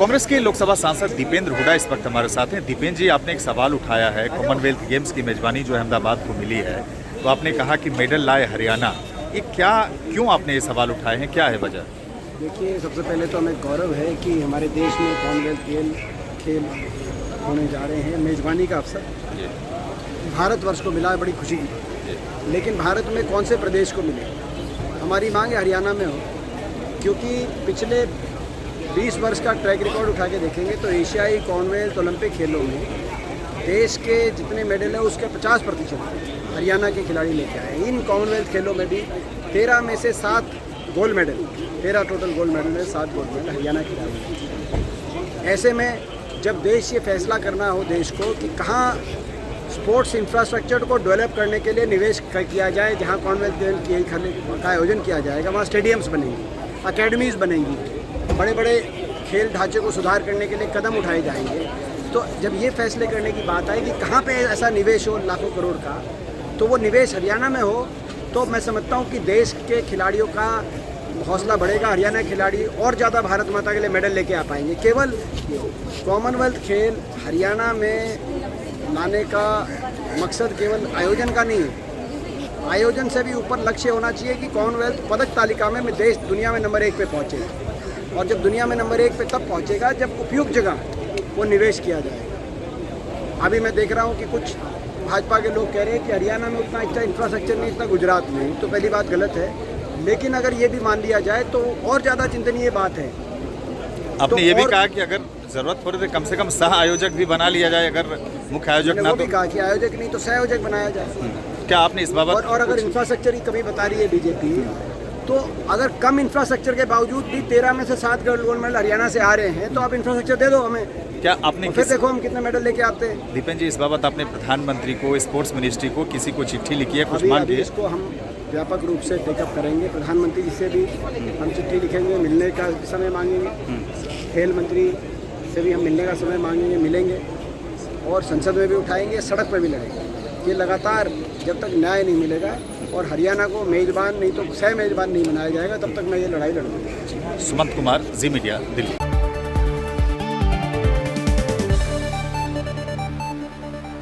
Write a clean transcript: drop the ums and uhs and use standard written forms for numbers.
कांग्रेस के लोकसभा सांसद दीपेंद्र हुड्डा इस वक्त हमारे साथ हैं। दीपेंद्र जी, आपने एक सवाल उठाया है, कॉमनवेल्थ गेम्स की मेजबानी जो अहमदाबाद को मिली है, तो आपने कहा कि मेडल लाए हरियाणा। ये क्यों आपने ये सवाल उठाए हैं, क्या है वजह? देखिए, सबसे पहले तो हमें गौरव है कि हमारे देश में कॉमनवेल्थ खेल होने जा रहे हैं। मेजबानी का अवसर भारतवर्ष को मिला है, बड़ी खुशी की। लेकिन भारत में कौन से प्रदेश को मिले? हमारी मांग है हरियाणा में हो, क्योंकि पिछले 20 वर्ष का ट्रैक रिकॉर्ड उठा के देखेंगे तो एशियाई, कॉमनवेल्थ, ओलंपिक खेलों में देश के जितने मेडल हैं उसके 50% हरियाणा के खिलाड़ी लेके आए। इन कॉमनवेल्थ खेलों में भी 13 में से 7 gold medal, 13 total gold medal में 7 गोल्ड मेडल हरियाणा के खिलाड़ी। ऐसे में जब देश ये फैसला करना हो देश को कि कहाँ स्पोर्ट्स इंफ्रास्ट्रक्चर को डेवलप करने के लिए निवेश किया जाए, जहाँ कॉमनवेल्थ गेम का आयोजन किया जाएगा वहाँ स्टेडियम्स बनेंगी, अकेडमीज़ बनेंगी, बड़े बड़े खेल ढांचे को सुधार करने के लिए कदम उठाए जाएंगे। तो जब ये फैसले करने की बात आए कि कहाँ पे ऐसा निवेश हो लाखों करोड़ का, तो वो निवेश हरियाणा में हो, तो मैं समझता हूँ कि देश के खिलाड़ियों का हौसला बढ़ेगा। हरियाणा के खिलाड़ी और ज़्यादा भारत माता के लिए मेडल लेके आ पाएंगे। केवल कॉमनवेल्थ खेल हरियाणा में लाने का मकसद केवल आयोजन का नहीं है, आयोजन से भी ऊपर लक्ष्य होना चाहिए कि कॉमनवेल्थ पदक तालिका में देश दुनिया में नंबर 1 पे पहुँचे। और जब दुनिया में नंबर 1 पे तब पहुँचेगा जब उपयुक्त जगह वो निवेश किया जाएगा। अभी मैं देख रहा हूँ कि कुछ भाजपा के लोग कह रहे हैं कि हरियाणा में उतना अच्छा इंफ्रास्ट्रक्चर नहीं, इतना गुजरात में, तो पहली बात गलत है। लेकिन अगर ये भी मान लिया जाए तो और ज़्यादा चिंतनीय बात है। आपने तो ये भी कहा कि अगर जरूरत पड़े तो कम से कम सह आयोजक भी बना लिया जाए, अगर मुख्य आयोजक ना, वो भी कहा कि आयोजक नहीं तो सह आयोजक बनाया जाए। क्या आपने इस बाबत और अगर इंफ्रास्ट्रक्चर की कमी बता रही है बीजेपी, तो अगर कम इंफ्रास्ट्रक्चर के बावजूद भी 13 में से 7 गोल्ड मेडल हरियाणा से आ रहे हैं, तो आप इंफ्रास्ट्रक्चर दे दो हमें। क्या आपने फिर देखो हम कितने मेडल लेके आते हैं। दीपेंद्र जी, इस बाबत आपने प्रधानमंत्री को, स्पोर्ट्स मिनिस्ट्री को, किसी को चिट्ठी लिखी है, कुछ अभी मांग की है? इसको हम व्यापक रूप से टेकअप करेंगे। प्रधानमंत्री जी से भी हम चिट्ठी लिखेंगे, मिलने का समय मांगेंगे, खेल मंत्री से भी हम मिलने का समय मांगेंगे, मिलेंगे, और संसद में भी उठाएंगे, सड़क पर भी लड़ेंगे। ये लगातार जब तक न्याय नहीं मिलेगा और हरियाणा को मेजबान नहीं तो सह मेजबान नहीं बनाया जाएगा, तब तक मैं ये लड़ाई लड़ूंगा। सुमंत कुमार, जी मीडिया, दिल्ली।